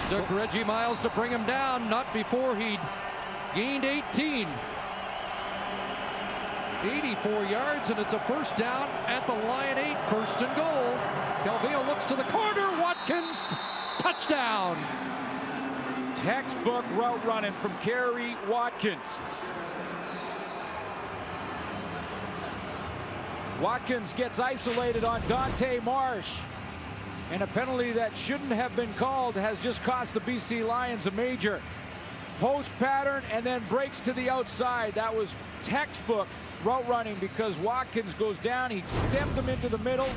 Took Reggie Miles to bring him down, not before he'd gained 18. 84 yards, and it's a first down at the Lion 8, first and goal. Calvillo looks to the corner, Watkins, touchdown. Textbook route running from Kerry Watkins. Watkins gets isolated on Dante Marsh. And a penalty that shouldn't have been called has just cost the BC Lions a major. Post pattern and then breaks to the outside. That was textbook route running because Watkins goes down. He stemmed him into the middle.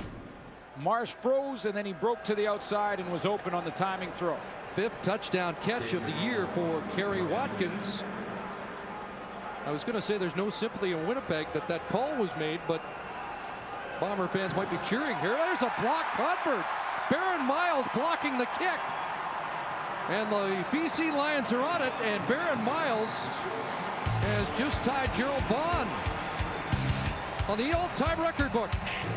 Marsh froze and then he broke to the outside and was open on the timing throw. 5th touchdown catch of the year for Kerry Watkins. I was going to say there's no sympathy in Winnipeg that call was made, but Bomber fans might be cheering here. There's a block convert. Baron Miles blocking the kick. And the BC Lions are on it, and Baron Miles has just tied Gerald Vaughn on the all-time record book.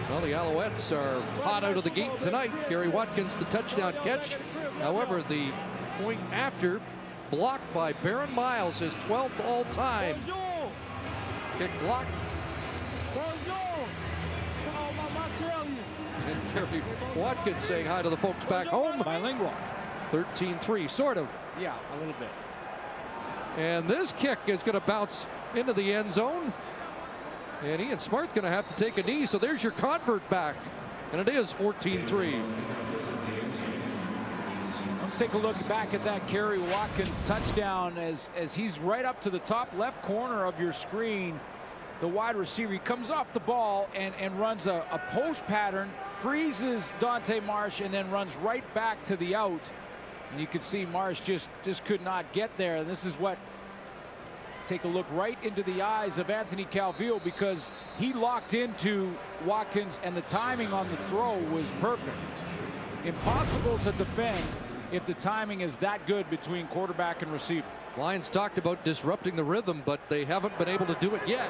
Well, the Alouettes are hot out of the gate tonight. Kerry Watkins, the touchdown catch. However, the point after, blocked by Baron Miles, his 12th all-time. Kick block. And Kerry Watkins saying hi to the folks back home. Bilingual. 13-3, sort of. Yeah, a little bit. And this kick is going to bounce into the end zone. And Ian Smart's going to have to take a knee. So there's your convert back. And it is 14-3. Let's take a look back at that Kerry Watkins touchdown as he's right up to the top left corner of your screen. The wide receiver, he comes off the ball and runs a post pattern, freezes Dante Marsh, and then runs right back to the out. And you can see Marsh just could not get there. And this is what, take a look right into the eyes of Anthony Calvillo, because he locked into Watkins and the timing on the throw was perfect. Impossible to defend if the timing is that good between quarterback and receiver. Lions talked about disrupting the rhythm, but they haven't been able to do it yet.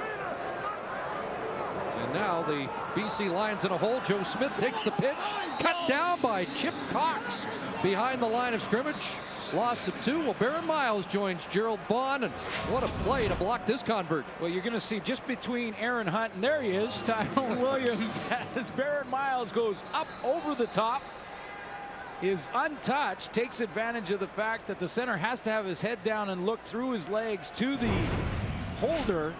And now the BC Lions in a hole. Joe Smith takes the pitch, cut down by Chip Cox behind the line of scrimmage. Loss of 2. Well, Baron Miles joins Gerald Vaughn, and what a play to block this convert. Well, you're going to see just between Aaron Hunt, and there he is, Tyrone Williams, as Baron Miles goes up over the top, is untouched, takes advantage of the fact that the center has to have his head down and look through his legs to the holder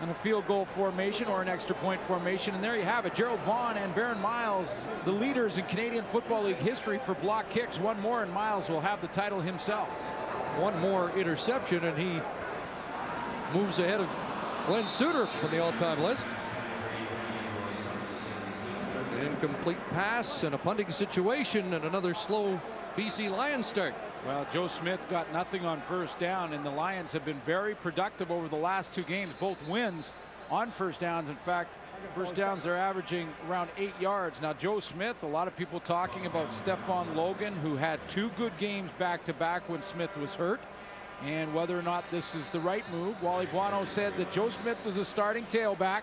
on a field goal formation or an extra point formation. And there you have it. Gerald Vaughn and Baron Miles, the leaders in Canadian Football League history for block kicks. One more and Miles will have the title himself. One more interception and he moves ahead of Glenn Suter on the all-time list. An incomplete pass and a punting situation and another slow BC Lions start. Well, Joe Smith got nothing on first down, and the Lions have been very productive over the last 2 games, both wins on first downs. In fact, first downs are averaging around 8 yards. Now, Joe Smith, a lot of people talking about Stephon Logan, who had 2 good games back-to-back when Smith was hurt, and whether or not this is the right move. Wally Buono said that Joe Smith was a starting tailback,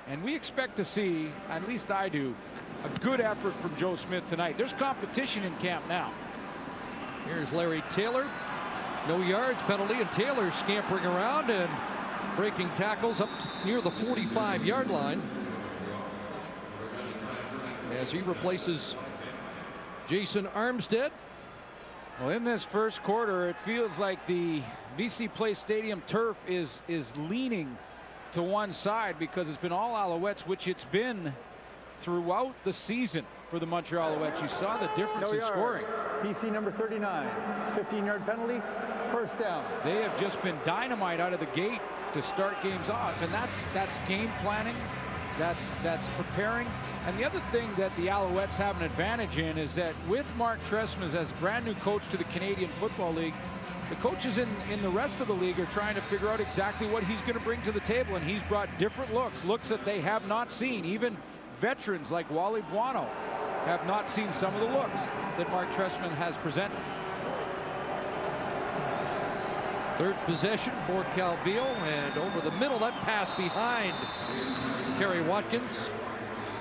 and we expect to see, at least I do, a good effort from Joe Smith tonight. There's competition in camp now. Here's Larry Taylor. No yards penalty, and Taylor scampering around and breaking tackles up near the 45-yard line as he replaces Jason Armstead. Well, in this first quarter, it feels like the BC Place Stadium turf is leaning to one side because it's been all Alouettes, which it's been throughout the season for the Montreal Alouettes. You saw the difference in scoring. BC number 39, 15-yard penalty, first down. They have just been dynamite out of the gate to start games off, and that's game planning, that's preparing. And the other thing that the Alouettes have an advantage in is that with Mark Trestman as brand new coach to the Canadian Football League, the coaches in the rest of the league are trying to figure out exactly what he's going to bring to the table, and he's brought different looks that they have not seen. Even veterans like Wally Buono have not seen some of the looks that Mark Trestman has presented. Third possession for Calvillo, and over the middle, that pass behind Kerry Watkins.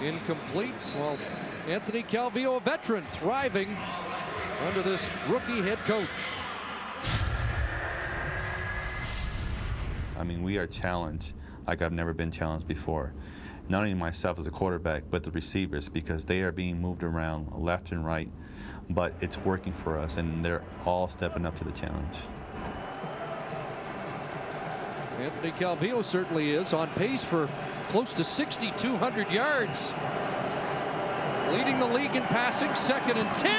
Incomplete. Well, Anthony Calvillo, a veteran, thriving under this rookie head coach. I mean, we are challenged like I've never been challenged before. Not only myself as a quarterback, but the receivers, because they are being moved around left and right, but it's working for us, and they're all stepping up to the challenge. Anthony Calvillo certainly is on pace for close to 6,200 yards. Leading the league in passing, 2nd and 10,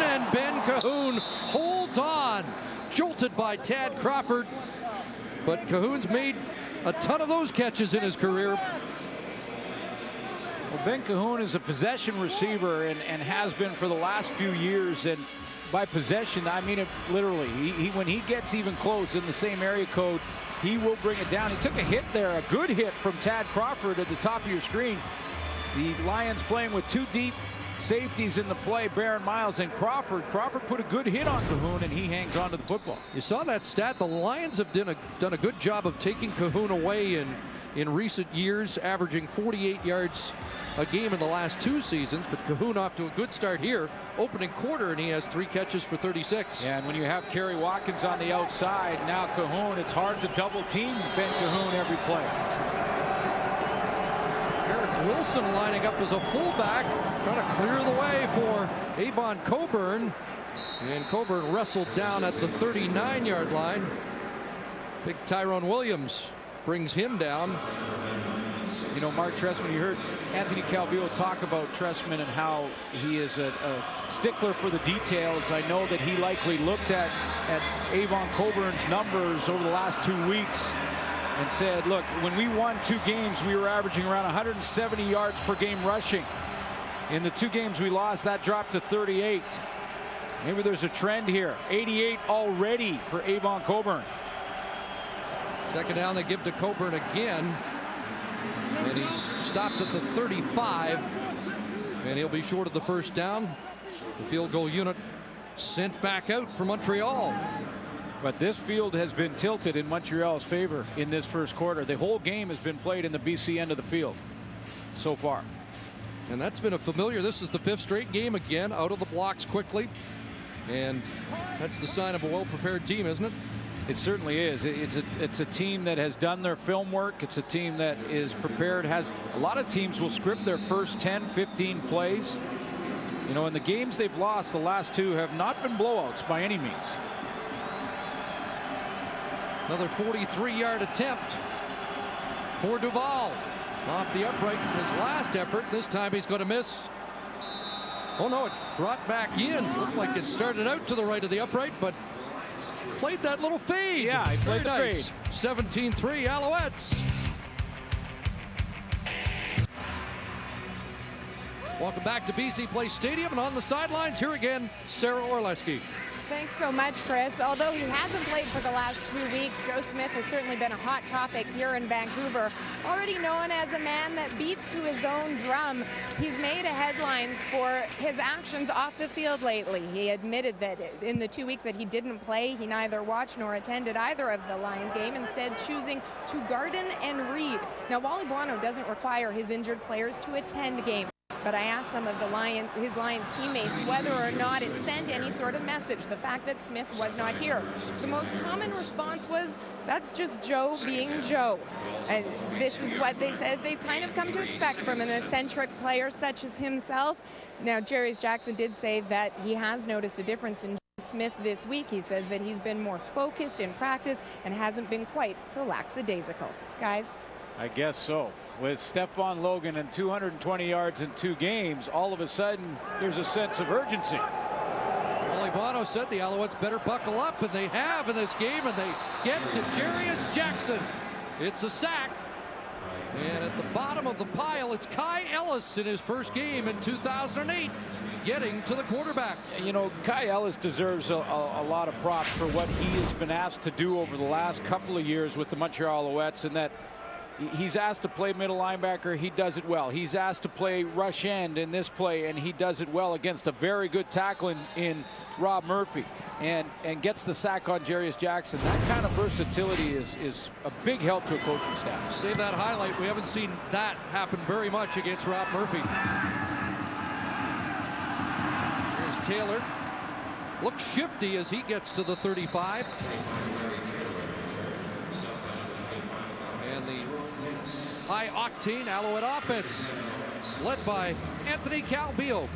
and Ben Cahoon holds on. Jolted by Tad Crawford, but Cahoon's made a ton of those catches in his career. Well, Ben Cahoon is a possession receiver and has been for the last few years. And by possession, I mean it literally. When he gets even close in the same area code, he will bring it down. He took a hit there, a good hit from Tad Crawford at the top of your screen. The Lions playing with 2 deep safeties in the play, Barron Miles and Crawford. Crawford put a good hit on Cahoon, and he hangs on to the football. You saw that stat. The Lions have done a good job of taking Cahoon away in recent years, averaging 48 yards a game in the last 2 seasons. But Cahoon off to a good start here, opening quarter, and he has 3 catches for 36. Yeah, and when you have Kerry Watkins on the outside, now Cahoon, it's hard to double team Ben Cahoon every play. Wilson lining up as a fullback, trying to clear the way for Avon Coburn. And Coburn wrestled down at the 39-yard line. Big Tyrone Williams brings him down. You know, Mark Trestman, you heard Anthony Calvillo talk about Trestman and how he is a stickler for the details. I know that he likely looked at Avon Coburn's numbers over the last 2 weeks and said, look, when we won 2 games, we were averaging around 170 yards per game rushing. In the 2 games we lost, that dropped to 38. Maybe there's a trend here. 88 already for Avon Coburn. 2nd down, they give to Coburn again. And he's stopped at the 35. And he'll be short of the 1st down. The field goal unit sent back out for Montreal. But this field has been tilted in Montreal's favor in this 1st quarter. The whole game has been played in the BC end of the field so far. And that's been a familiar. This is the 5th straight game again, out of the blocks quickly. And that's the sign of a well-prepared team, isn't it? It certainly is. It's a team that has done their film work. It's a team that is prepared. Has a lot of teams will script their first 10, 15 plays. You know, in the games they've lost, the last 2 have not been blowouts by any means. Another 43-yard attempt for Duval. Off the upright in his last effort. This time he's going to miss. Oh, no, it brought back in. Looked like it started out to the right of the upright, but played that little fade. Yeah, he played the nice. fade. 17-3 Alouettes. Welcome back to BC Place Stadium, and on the sidelines here again, Sarah Orleski. Thanks so much, Chris. Although he hasn't played for the last 2 weeks, Joe Smith has certainly been a hot topic here in Vancouver. Already known as a man that beats to his own drum, he's made headlines for his actions off the field lately. He admitted that in the 2 weeks that he didn't play, he neither watched nor attended either of the Lions game, instead choosing to garden and read. Now, Wally Buono doesn't require his injured players to attend games. But I asked some of his Lions teammates whether or not it sent any sort of message, the fact that Smith was not here. The most common response was, that's just Joe being Joe. And this is what they said they've kind of come to expect from an eccentric player such as himself. Now, Jarius Jackson did say that he has noticed a difference in Smith this week. He says that he's been more focused in practice and hasn't been quite so lackadaisical. Guys? I guess so. With Stephon Logan and 220 yards in 2 games, all of a sudden there's a sense of urgency. Wally Buono said the Alouettes better buckle up, and they have in this game, and they get to Jarius Jackson. It's a sack. And at the bottom of the pile, it's Kai Ellis in his first game in 2008, getting to the quarterback. You know, Kai Ellis deserves a lot of props for what he has been asked to do over the last couple of years with the Montreal Alouettes, and that he's asked to play middle linebacker. He does it well. He's asked to play rush end in this play, and he does it well against a very good tackle in Rob Murphy, and gets the sack on Jarius Jackson. That kind of versatility is a big help to a coaching staff. Save that highlight. We haven't seen that happen very much against Rob Murphy. Here's Taylor. looks shifty as he gets to the 35. And the high-octane Alouette offense led by Anthony Calvillo.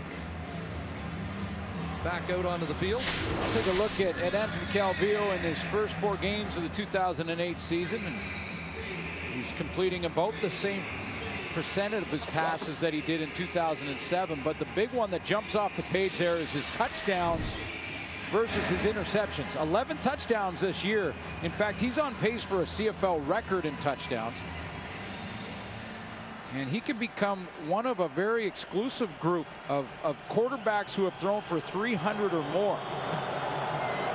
Back out onto the field. Take a look at Anthony Calvillo in his first 4 games of the 2008 season. And he's completing about the same percentage of his passes that he did in 2007. But the big one that jumps off the page there is his touchdowns versus his interceptions. 11 touchdowns this year. In fact, he's on pace for a CFL record in touchdowns. And he can become one of a very exclusive group of quarterbacks who have thrown for 300 or more.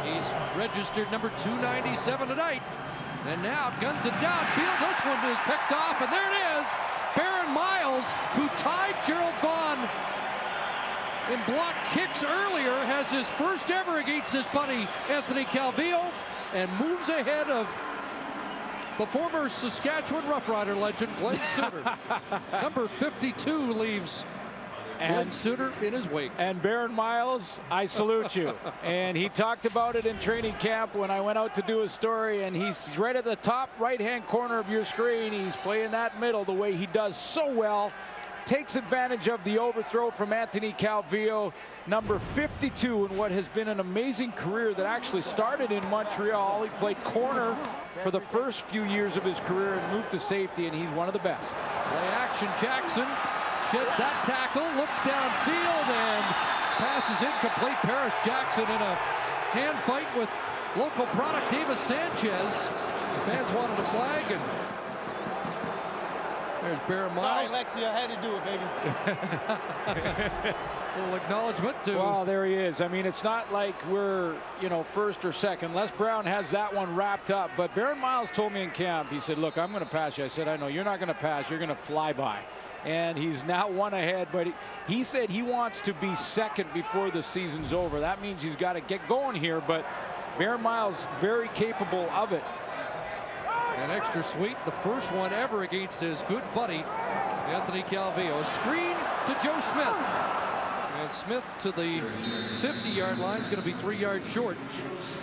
He's registered number 297 tonight. And now guns it downfield. This one is picked off, and there it is. Baron Miles, who tied Gerald Vaughn in block kicks earlier, has his first ever against his buddy Anthony Calvillo, and moves ahead of the former Saskatchewan Rough Rider legend Glenn Suter. Number 52 leaves Glenn Suter in his wake. And Baron Miles, I salute you. And he talked about it in training camp when I went out to do a story, and he's right at the top right-hand corner of your screen. He's playing that middle the way he does so well. Takes advantage of the overthrow from Anthony Calvillo, number 52 in what has been an amazing career that actually started in Montreal. He played corner for the first few years of his career and moved to safety, and he's one of the best. Play action, Jackson sheds that tackle, looks downfield, and passes incomplete. Paris Jackson in a hand fight with local product Davis Sanchez. The fans wanted a flag, and there's Baron Miles. Sorry, Lexi, I had to do it, baby. Little acknowledgement to. Well, there he is. I mean, it's not like we're, first or second. Les Brown has that one wrapped up. But Baron Miles told me in camp, he said, look, I'm going to pass you. I said, I know you're not going to pass. You're going to fly by. And he's now one ahead. But he said he wants to be second before the season's over. That means he's got to get going here. But Baron Miles, very capable of it. And extra sweet, the first one ever against his good buddy, Anthony Calvillo. A screen to Joe Smith. And Smith to the 50-yard line is going to be 3 yards short.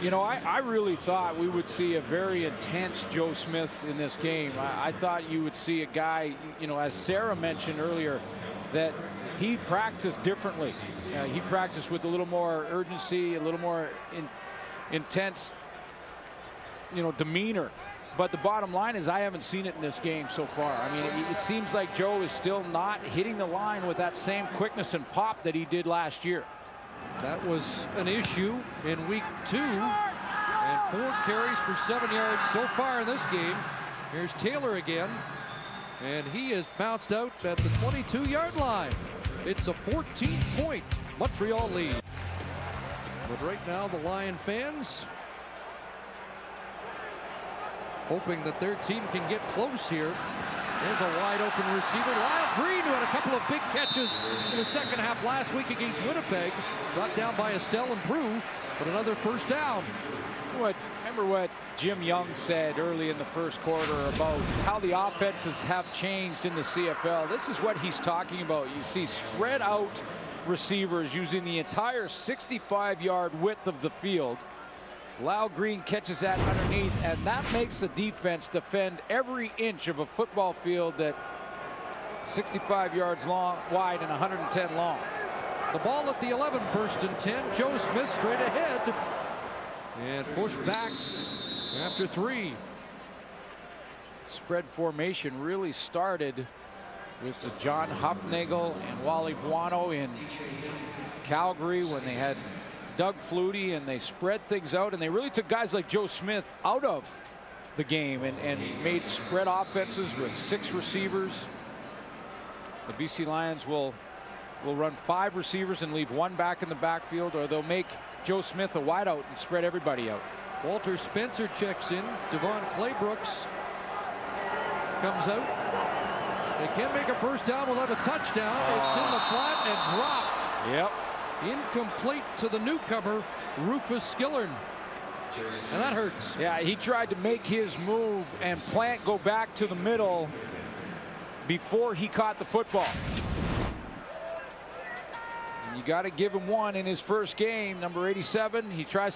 I really thought we would see a very intense Joe Smith in this game. I thought you would see a guy, as Sarah mentioned earlier, that he practiced differently. He practiced with a little more urgency, a little more intense, demeanor. But the bottom line is I haven't seen it in this game so far. I mean, it seems like Joe is still not hitting the line with that same quickness and pop that he did last year. That was an issue in week 2. And 4 carries for 7 yards so far in this game. Here's Taylor again. And he is bounced out at the 22-yard line. It's a 14-point Montreal lead. But right now the Lion fans hoping that their team can get close here. There's a wide open receiver. Lyle Green, who had a couple of big catches in the second half last week against Winnipeg. Brought down by Estelle and Prue, but another first down. Remember what Jim Young said early in the first quarter about how the offenses have changed in the CFL. This is what he's talking about. You see spread out receivers using the entire 65-yard width of the field. Lyle Green catches that underneath, and that makes the defense defend every inch of a football field that 65 yards long, wide and 110 long. The ball at the 11, 1st and 10. Joe Smith straight ahead and pushed back after 3. Spread formation really started with the John Huffnagel and Wally Buono in Calgary when they had Doug Flutie, and they spread things out, and they really took guys like Joe Smith out of the game and made spread offenses with 6 receivers. The BC Lions will run 5 receivers and leave 1 back in the backfield, or they'll make Joe Smith a wideout and spread everybody out. Walter Spencer checks in. Devon Claybrooks comes out. They can't make a first down without a touchdown. It's in the flat and dropped. Yep. Incomplete to the newcomer, Rufus Skillern. And that hurts. Yeah, he tried to make his move and Plant go back to the middle before he caught the football. You got to give him one in his first game. Number 87, he tries